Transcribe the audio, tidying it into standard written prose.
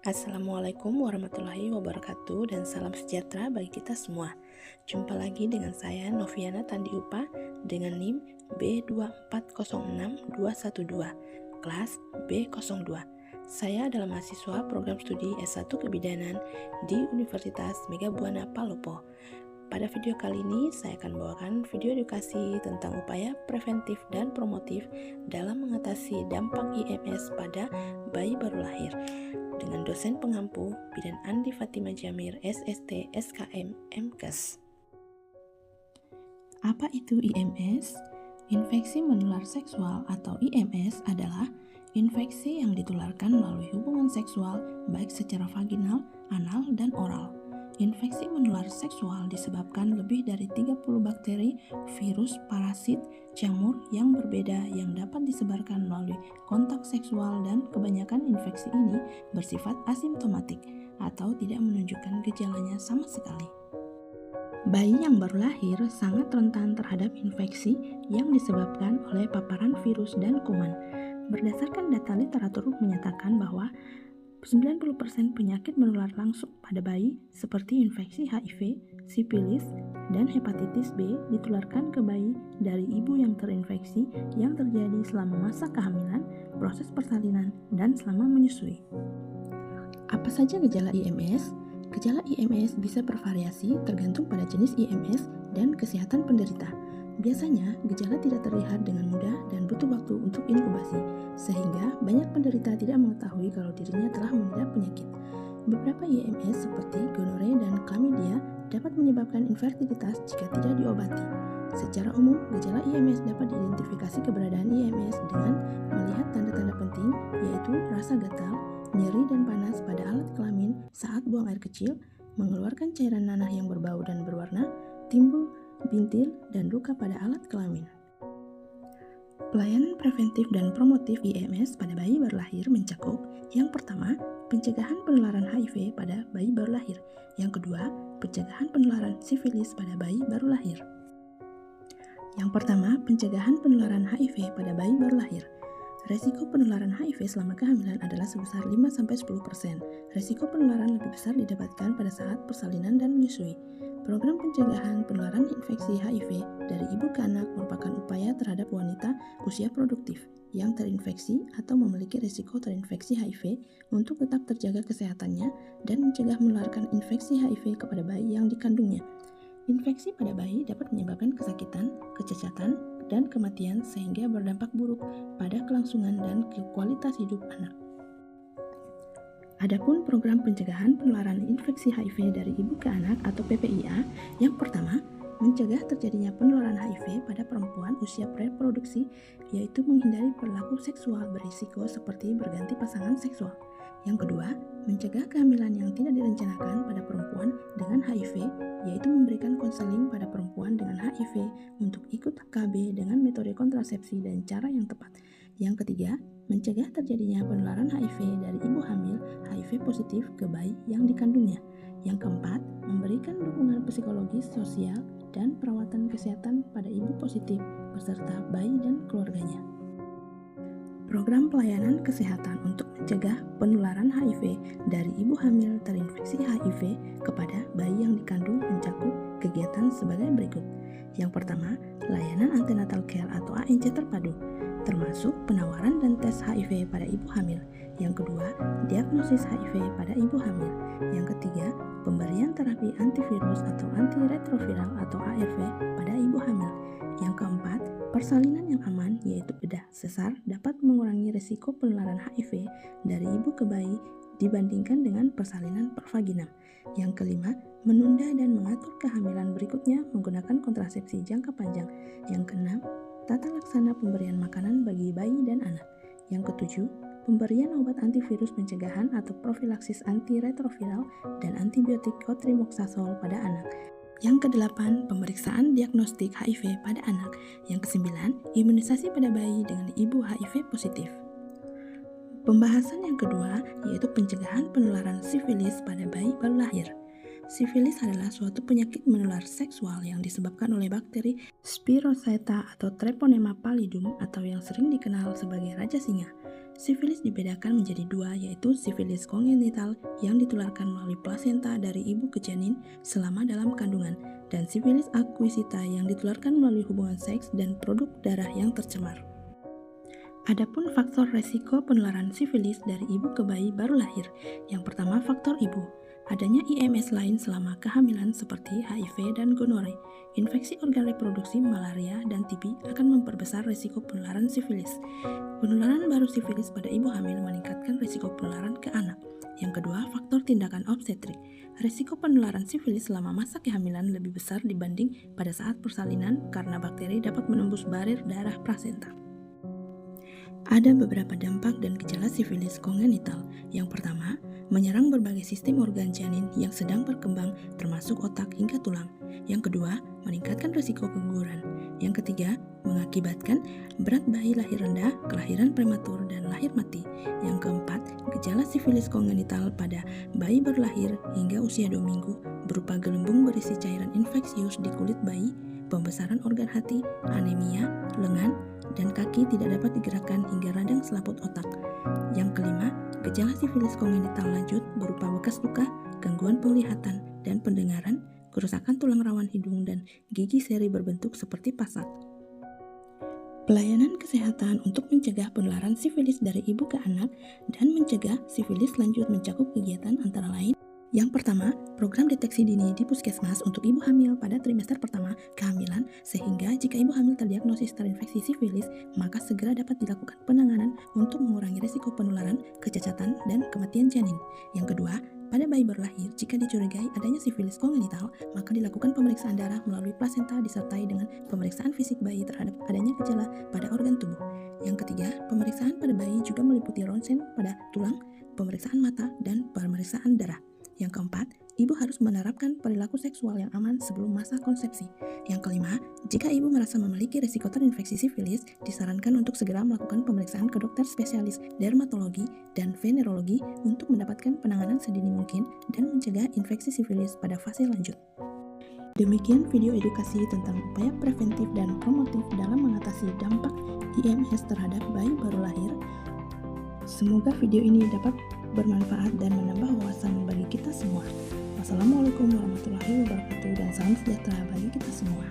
Assalamualaikum warahmatullahi wabarakatuh dan salam sejahtera bagi kita semua. Jumpa lagi dengan saya Noviana Tandiupa dengan NIM B2406212, kelas B02. Saya adalah mahasiswa program studi S1 Kebidanan di Universitas Megabuana Palopo. Pada video kali ini, saya akan membawakan video edukasi tentang upaya preventif dan promotif dalam mengatasi dampak IMS pada bayi baru lahir dengan dosen pengampu Bidan Andi Fatima Jamir, SST, SKM, MKes. Apa itu IMS? Infeksi menular seksual atau IMS adalah infeksi yang ditularkan melalui hubungan seksual baik secara vaginal, anal, dan oral. Infeksi menular seksual disebabkan lebih dari 30 bakteri, virus, parasit, jamur yang berbeda yang dapat disebarkan melalui kontak seksual, dan kebanyakan infeksi ini bersifat asimptomatik atau tidak menunjukkan gejalanya sama sekali. Bayi yang baru lahir sangat rentan terhadap infeksi yang disebabkan oleh paparan virus dan kuman. Berdasarkan data literatur menyatakan bahwa 90% penyakit menular langsung pada bayi seperti infeksi HIV, sifilis, dan hepatitis B ditularkan ke bayi dari ibu yang terinfeksi yang terjadi selama masa kehamilan, proses persalinan, dan selama menyusui. Apa saja gejala IMS? Gejala IMS bisa bervariasi tergantung pada jenis IMS dan kesehatan penderita. Biasanya, gejala tidak terlihat dengan mudah dan butuh waktu untuk inkubasi, sehingga banyak penderita tidak mengetahui kalau dirinya telah mengidap penyakit. Beberapa IMS seperti gonore dan chlamydia dapat menyebabkan infertilitas jika tidak diobati. Secara umum, gejala IMS dapat diidentifikasi keberadaan IMS dengan melihat tanda-tanda penting, yaitu rasa gatal, nyeri dan panas pada alat kelamin saat buang air kecil, mengeluarkan cairan nanah yang berbau dan berwarna, timbul bintil, dan luka pada alat kelamin. Pelayanan preventif dan promotif IMS pada bayi baru lahir mencakup: yang pertama, pencegahan penularan HIV pada bayi baru lahir. Yang kedua, pencegahan penularan sifilis pada bayi baru lahir. Yang pertama, pencegahan penularan HIV pada bayi baru lahir. Resiko penularan HIV selama kehamilan adalah sebesar 5-10%. Resiko penularan lebih besar didapatkan pada saat persalinan dan menyusui. Program pencegahan penularan infeksi HIV dari ibu ke anak merupakan upaya terhadap wanita usia produktif yang terinfeksi atau memiliki risiko terinfeksi HIV untuk tetap terjaga kesehatannya dan mencegah menularkan infeksi HIV kepada bayi yang dikandungnya. Infeksi pada bayi dapat menyebabkan kesakitan, kecacatan, dan kematian sehingga berdampak buruk pada kelangsungan dan kualitas hidup anak. Adapun program pencegahan penularan infeksi HIV dari ibu ke anak atau PPIA, yang pertama, mencegah terjadinya penularan HIV pada perempuan usia praproduksi, yaitu menghindari perilaku seksual berisiko seperti berganti pasangan seksual. Yang kedua, mencegah kehamilan yang tidak direncanakan pada perempuan dengan HIV, yaitu memberikan konseling pada perempuan dengan HIV untuk ikut KB dengan metode kontrasepsi dan cara yang tepat. Yang ketiga, mencegah terjadinya penularan HIV dari ibu hamil HIV positif ke bayi yang dikandungnya. Yang keempat, memberikan dukungan psikologis, sosial, dan perawatan kesehatan pada ibu positif beserta bayi dan keluarganya. Program pelayanan kesehatan untuk mencegah penularan HIV dari ibu hamil terinfeksi HIV kepada bayi yang dikandung mencakup kegiatan sebagai berikut. Yang pertama, layanan antenatal care atau ANC terpadu, termasuk penawaran dan tes HIV pada ibu hamil. Yang kedua, diagnosis HIV pada ibu hamil. Yang ketiga, pemberian terapi antivirus atau antiretroviral atau ARV pada ibu hamil. Yang keempat, persalinan yang aman, yaitu bedah sesar, dapat mengurangi risiko penularan HIV dari ibu ke bayi dibandingkan dengan persalinan pervaginam. Yang kelima, menunda dan mengatur kehamilan berikutnya menggunakan kontrasepsi jangka panjang. Yang keenam, tata laksana pemberian makanan bagi bayi dan anak. Yang ketujuh, pemberian obat antivirus pencegahan atau profilaksis antiretroviral dan antibiotik cotrimoxazole pada anak. Yang kedelapan, pemeriksaan diagnostik HIV pada anak. Yang kesembilan, imunisasi pada bayi dengan ibu HIV positif. Pembahasan yang kedua yaitu pencegahan penularan sifilis pada bayi baru lahir. Sifilis adalah suatu penyakit menular seksual yang disebabkan oleh bakteri Spirochaeta atau Treponema pallidum atau yang sering dikenal sebagai raja singa. Sifilis dibedakan menjadi dua, yaitu sifilis kongenital yang ditularkan melalui plasenta dari ibu ke janin selama dalam kandungan, dan sifilis akuisita yang ditularkan melalui hubungan seks dan produk darah yang tercemar. Adapun faktor resiko penularan sifilis dari ibu ke bayi baru lahir. Yang pertama, faktor ibu. Adanya IMS lain selama kehamilan seperti HIV dan gonore, infeksi organ reproduksi, malaria, dan TB akan memperbesar risiko penularan sifilis. Penularan baru sifilis pada ibu hamil meningkatkan risiko penularan ke anak. Yang kedua, faktor tindakan obstetrik. Risiko penularan sifilis selama masa kehamilan lebih besar dibanding pada saat persalinan karena bakteri dapat menembus barir darah plasenta. Ada beberapa dampak dan gejala sifilis kongenital. Yang pertama, menyerang berbagai sistem organ janin yang sedang berkembang termasuk otak hingga tulang. Yang kedua, meningkatkan risiko keguguran. Yang ketiga, mengakibatkan berat bayi lahir rendah, kelahiran prematur, dan lahir mati. Yang keempat, gejala sifilis kongenital pada bayi berlahir hingga usia 2 minggu berupa gelembung berisi cairan infeksius di kulit bayi, pembesaran organ hati, anemia, lengan, dan kaki tidak dapat digerakkan hingga radang selaput otak. Yang kelima, gejala sifilis kongenital lanjut berupa bekas luka, gangguan penglihatan dan pendengaran, kerusakan tulang rawan hidung, dan gigi seri berbentuk seperti pasak. Pelayanan kesehatan untuk mencegah penularan sifilis dari ibu ke anak dan mencegah sifilis lanjut mencakup kegiatan antara lain. Yang pertama, program deteksi dini di puskesmas untuk ibu hamil pada trimester pertama kehamilan, sehingga jika ibu hamil terdiagnosis terinfeksi sifilis, maka segera dapat dilakukan penanganan untuk mengurangi risiko penularan, kecacatan, dan kematian janin. Yang kedua, pada bayi berlahir, jika dicurigai adanya sifilis kongenital, maka dilakukan pemeriksaan darah melalui plasenta disertai dengan pemeriksaan fisik bayi terhadap adanya gejala pada organ tubuh. Yang ketiga, pemeriksaan pada bayi juga meliputi ronsen pada tulang, pemeriksaan mata, dan pemeriksaan darah. Yang keempat, ibu harus menerapkan perilaku seksual yang aman sebelum masa konsepsi. Yang kelima, jika ibu merasa memiliki risiko terinfeksi sifilis, disarankan untuk segera melakukan pemeriksaan ke dokter spesialis dermatologi dan venerologi untuk mendapatkan penanganan sedini mungkin dan mencegah infeksi sifilis pada fase lanjut. Demikian video edukasi tentang upaya preventif dan promotif dalam mengatasi dampak IMS terhadap bayi baru lahir. Semoga video ini dapat bermanfaat dan menambah wawasan bagi kita semua. Wassalamualaikum warahmatullahi wabarakatuh dan salam sejahtera bagi kita semua.